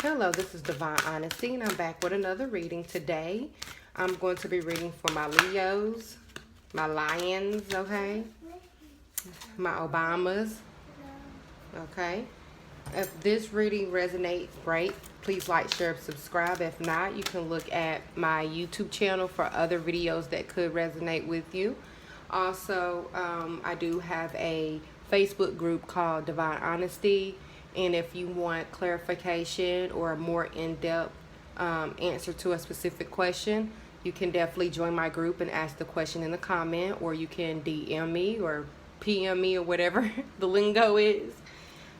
Hello, this is Divine Honesty, and I'm back with another reading. Today, I'm going to be reading for my Leos, my Lions, okay? My Obamas, okay? If this reading resonates, great. Please like, share, subscribe. If not, you can look at my YouTube channel for other videos that could resonate with you. Also, I do have a Facebook group called Divine Honesty. And if you want clarification or a more in-depth answer to a specific question, you can definitely join my group and ask the question in the comment, or you can DM me or PM me or whatever the lingo is.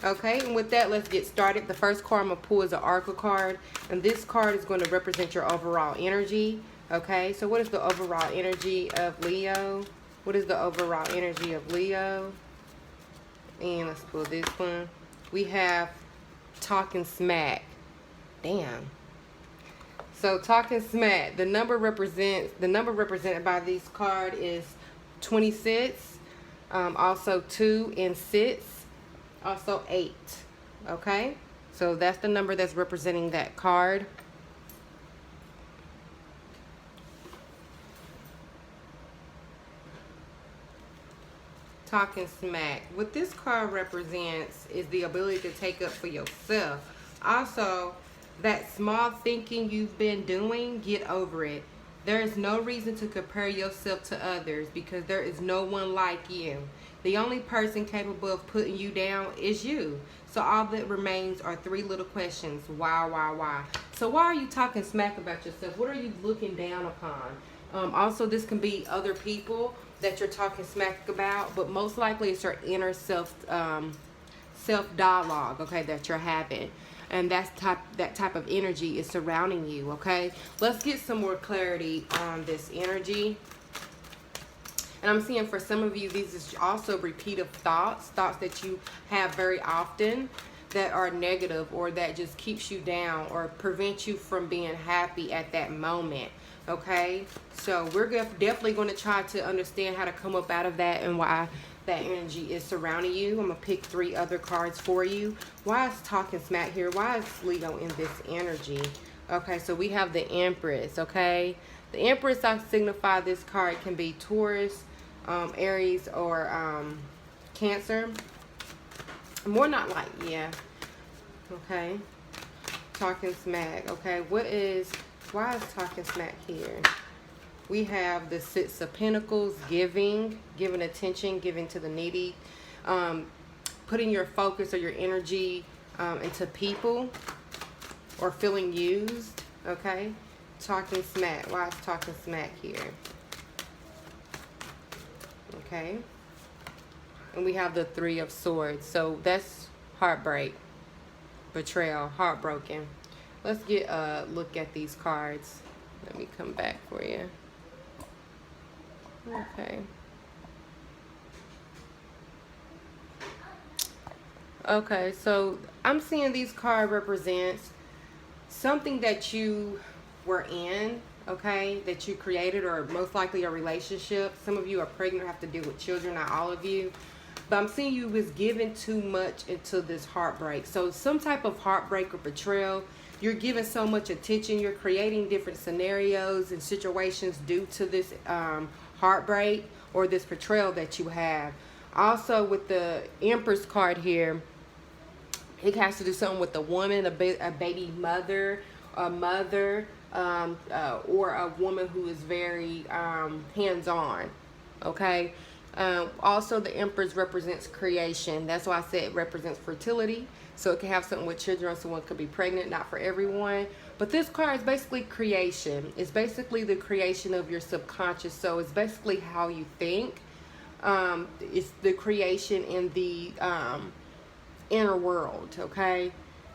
Okay, and with that, let's get started. The first card I'm going to pull is an Oracle card, and this card is going to represent your overall energy. Okay, so what is the overall energy of Leo? What is the overall energy of Leo? And let's pull this one. We have talking smack. Damn. So talking smack. The number represented by this card is 26. Also 2 and 6. Also 8. Okay. So that's the number that's representing that card. Talking smack. What this card represents is the ability to take up for yourself. Also, that small thinking you've been doing, get over it. There is no reason to compare yourself to others because there is no one like you. The only person capable of putting you down is you. So all that remains are 3 little questions. Why? So why are you talking smack about yourself? What are you looking down upon? Also, this can be other people that you're talking smack about, but most likely it's your inner self dialogue, okay, that you're having, and that type of energy is surrounding you. Okay, let's get some more clarity on this energy. And I'm seeing for some of you, these is also repeated thoughts that you have very often that are negative, or that just keeps you down or prevent you from being happy at that moment. Okay, so we're definitely going to try to understand how to come up out of that and why that energy is surrounding you. I'm going to pick 3 other cards for you. Why is talking smack here? Why is Leo in this energy? Okay, so we have the Empress. Okay, the Empress, I signify this card can be Taurus, Aries, or Cancer. More not like, yeah. Okay, talking smack. Okay, why is talking smack here? We have the 6 of Pentacles, giving attention, giving to the needy, putting your focus or your energy into people, or feeling used. Okay, talking smack. Why is talking smack here? Okay, and we have the 3 of Swords. So that's heartbreak, betrayal, heartbroken. Let's get a look at these cards. Let me come back for you. Okay. Okay, so I'm seeing these cards represents something that you were in, okay, that you created, or most likely a relationship. Some of you are pregnant or have to deal with children, not all of you. But I'm seeing you was giving too much into this heartbreak. So some type of heartbreak or betrayal. You're giving so much attention. You're creating different scenarios and situations due to this heartbreak or this betrayal that you have. Also, with the Empress card here, it has to do something with a woman, a baby mother, a mother, or a woman who is very hands-on. Okay. Also, the Empress represents creation. That's why I said it represents fertility. So it can have something with children. Someone could be pregnant, not for everyone. But this card is basically creation. It's basically the creation of your subconscious. So it's basically how you think. It's the creation in the inner world, okay?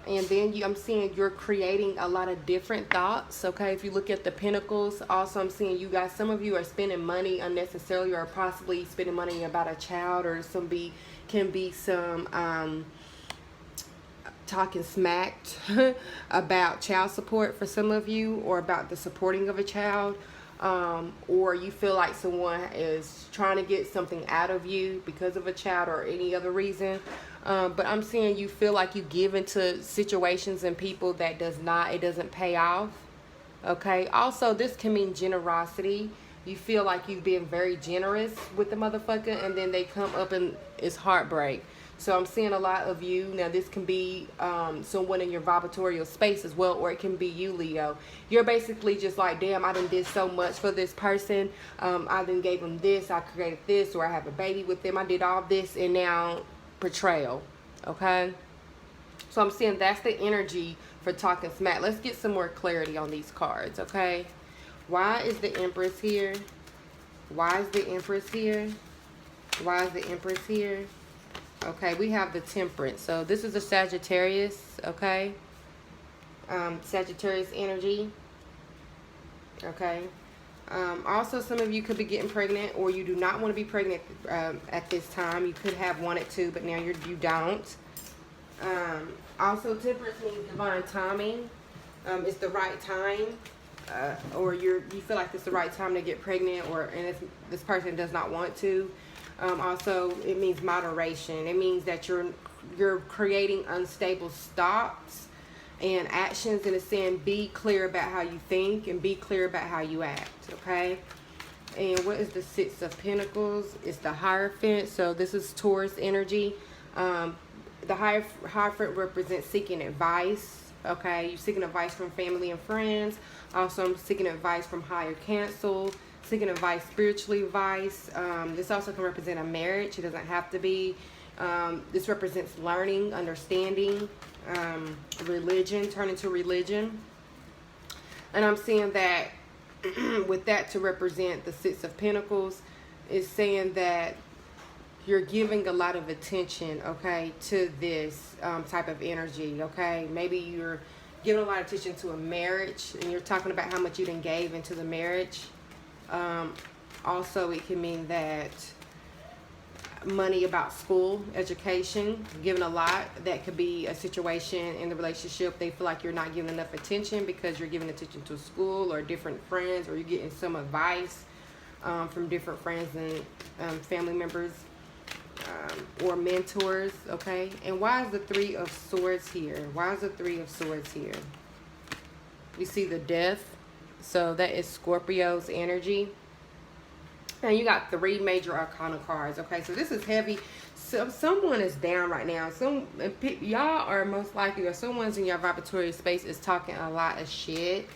And then I'm seeing you're creating a lot of different thoughts, okay? If you look at the Pentacles, also I'm seeing you guys, some of you are spending money unnecessarily, or possibly spending money about a child, or can be some talking smacked about child support for some of you, or about the supporting of a child, or you feel like someone is trying to get something out of you because of a child or any other reason. But I'm seeing you feel like you give into situations and people that it doesn't pay off. Okay. Also, this can mean generosity. You feel like you've been very generous with the motherfucker, and then they come up and it's heartbreak. So I'm seeing a lot of you. Now, this can be someone in your vibratorial space as well, or it can be you, Leo. You're basically just like, damn, I done did so much for this person. I done gave them this, I created this, or I have a baby with them. I did all this, and now betrayal. Okay? So I'm seeing that's the energy for talking smack. Let's get some more clarity on these cards, okay? Why is the Empress here? Why is the Empress here? Why is the Empress here? Okay, we have the Temperance. So this is a Sagittarius, okay? Sagittarius energy. Okay. Also, some of you could be getting pregnant, or you do not want to be pregnant at this time. You could have wanted to, but now you don't. Also, Temperance means divine timing. It's the right time, or you feel like it's the right time to get pregnant, and if this person does not want to. Also, it means moderation. It means that you're creating unstable thoughts and actions, and it's saying be clear about how you think and be clear about how you act, okay? And what is the Six of Pentacles? It's the Hierophant. So this is Taurus energy. The Hierophant represents seeking advice, okay? You're seeking advice from family and friends. Also, I'm seeking advice from higher council, seeking advice, spiritually advice. This also can represent a marriage. It doesn't have to be. This represents learning, understanding, religion, turning to religion. And I'm seeing that with that to represent the Six of Pentacles, is saying that you're giving a lot of attention, okay, to this type of energy, okay? Maybe you're giving a lot of attention to a marriage, and you're talking about how much you done gave into the marriage. Also, it can mean that money about school, education, giving a lot. That could be a situation in the relationship. They feel like you're not giving enough attention because you're giving attention to school or different friends, or you're getting some advice from different friends and family members or mentors, okay? And why is the Three of Swords here? Why is the Three of Swords here? You see the Death. So that is Scorpio's energy. And you got 3 major arcana cards, okay? So this is heavy. So someone is down right now. Y'all are most likely, or someone's in your vibratory space is talking a lot of shit.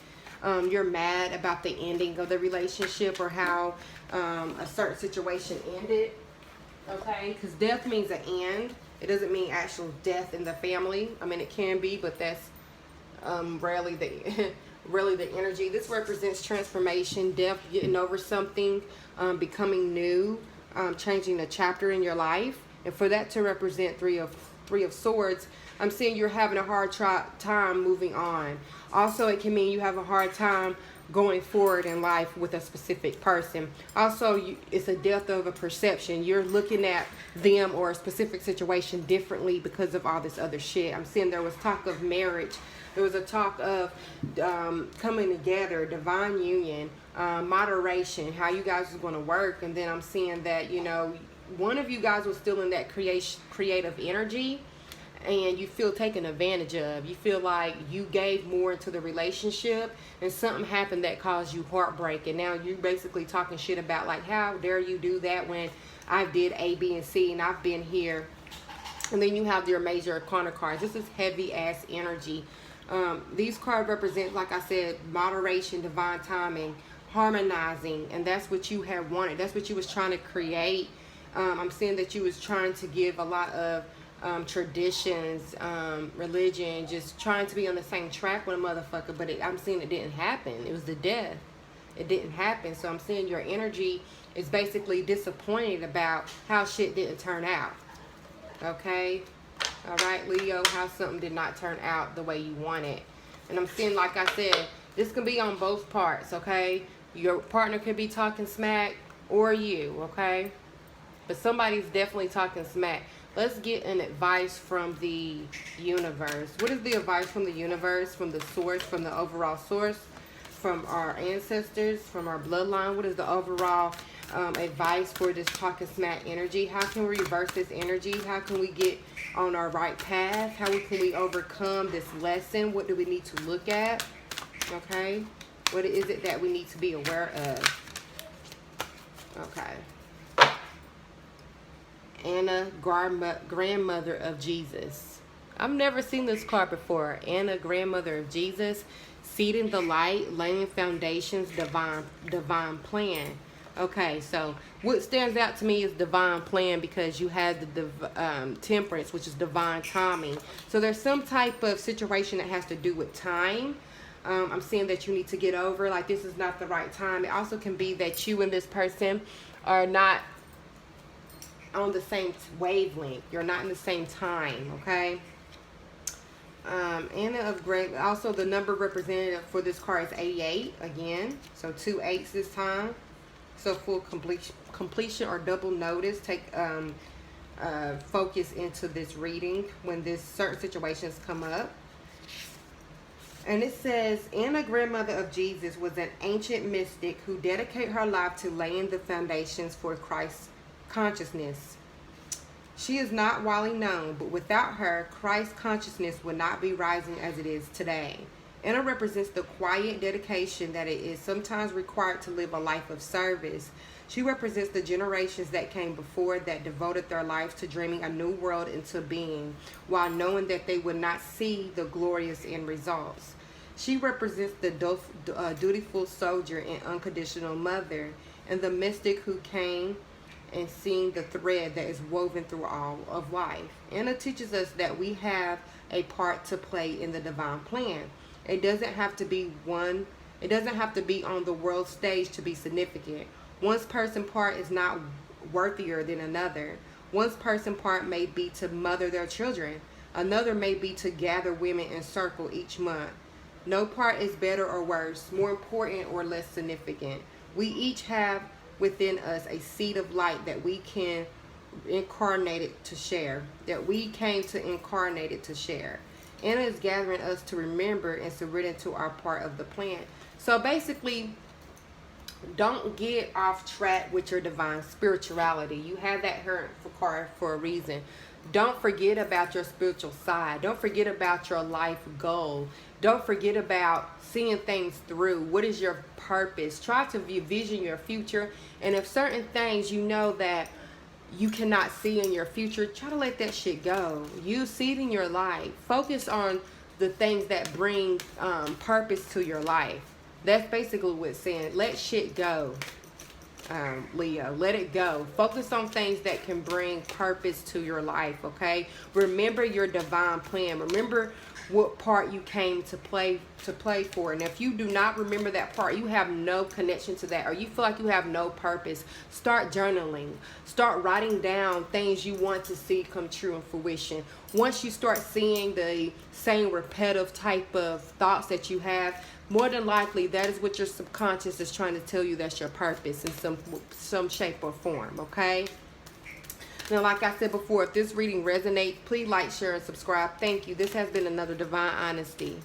You're mad about the ending of the relationship, or how a certain situation ended, okay? Because death means an end. It doesn't mean actual death in the family. I mean, it can be, but that's rarely the energy. This represents transformation, death, getting over something, becoming new, changing a chapter in your life. And for that to represent Three of Swords, I'm seeing you're having a hard time moving on. Also, it can mean you have a hard time going forward in life with a specific person. Also, it's a death of a perception. You're looking at them or a specific situation differently because of all this other shit. I'm seeing there was talk of marriage. There was a talk of coming together, divine union, moderation, how you guys was going to work. And then I'm seeing that, you know, one of you guys was still in that creative energy, and you feel taken advantage of. You feel like you gave more into the relationship, and something happened that caused you heartbreak. And now you're basically talking shit about, like, how dare you do that when I did A, B, and C, and I've been here. And then you have your major arcana cards. This is heavy ass energy. These cards represent, like I said, moderation, divine timing, harmonizing, and that's what you have wanted. That's what you was trying to create. I'm seeing that you was trying to give a lot of traditions, religion, just trying to be on the same track with a motherfucker, but I'm seeing it didn't happen. It was the death. It didn't happen. So I'm seeing your energy is basically disappointed about how shit didn't turn out. Okay? All right, Leo, how something did not turn out the way you wanted. And I'm seeing, like I said, this can be on both parts, okay? Your partner could be talking smack, or you, okay? But somebody's definitely talking smack. Let's get an advice from the universe. What is the advice from the universe, from the source, from the overall source from our ancestors, from our bloodline? What is the overall advice for this talk and smack energy? How can we reverse this energy? How can we get on our right path? How can we overcome this lesson? What do we need to look at? Okay. What is it that we need to be aware of? Okay. Anna, grandmother of Jesus. I've never seen this card before. Anna, grandmother of Jesus. Seeding the light, laying foundations, divine plan. Okay, so what stands out to me is divine plan, because you have the temperance, which is divine timing. So there's some type of situation that has to do with time. I'm seeing that you need to get over, like, this is not the right time. It also can be that you and this person are not on the same wavelength. You're not in the same time, okay? Anna of Great. Also, the number represented for this card is 88 again. So 2 8s this time. So full completion or double notice. Take focus into this reading when this certain situations come up. And it says, Anna, grandmother of Jesus, was an ancient mystic who dedicated her life to laying the foundations for Christ's consciousness. She is not widely known, but without her, Christ's consciousness would not be rising as it is today. Anna represents the quiet dedication that it is sometimes required to live a life of service. She represents the generations that came before that devoted their lives to dreaming a new world into being, while knowing that they would not see the glorious end results. She represents the dutiful soldier and unconditional mother, and the mystic who came and seeing the thread that is woven through all of life. Anna teaches us that we have a part to play in the divine plan. It doesn't have to be on the world stage to be significant. One person's part is not worthier than another. One person's part may be to mother their children. Another may be to gather women in circle each month. No part is better or worse, more important or less significant. We each have within us a seed of light that we can incarnate it to share. That we came to incarnate it to share. Anna is gathering us to remember and surrender to our part of the plan. So basically, don't get off track with your divine spirituality. You have that here card for a reason. Don't forget about your spiritual side. Don't forget about your life goal. Don't forget about seeing things through. What is your purpose? Try to vision your future. And if certain things you know that you cannot see in your future, try to let that shit go. You see it in your life. Focus on the things that bring purpose to your life. That's basically what it's saying. Let shit go, Leo. Let it go. Focus on things that can bring purpose to your life, okay? Remember your divine plan. Remember what part you came to play for. And if you do not remember that part, you have no connection to that, or you feel like you have no purpose, start journaling. Start writing down things you want to see come true in fruition. Once you start seeing the same repetitive type of thoughts that you have, more than likely that is what your subconscious is trying to tell you, that's your purpose in some shape or form, okay? Now, like I said before, if this reading resonates, please like, share, and subscribe. Thank you. This has been another Divine Honesty.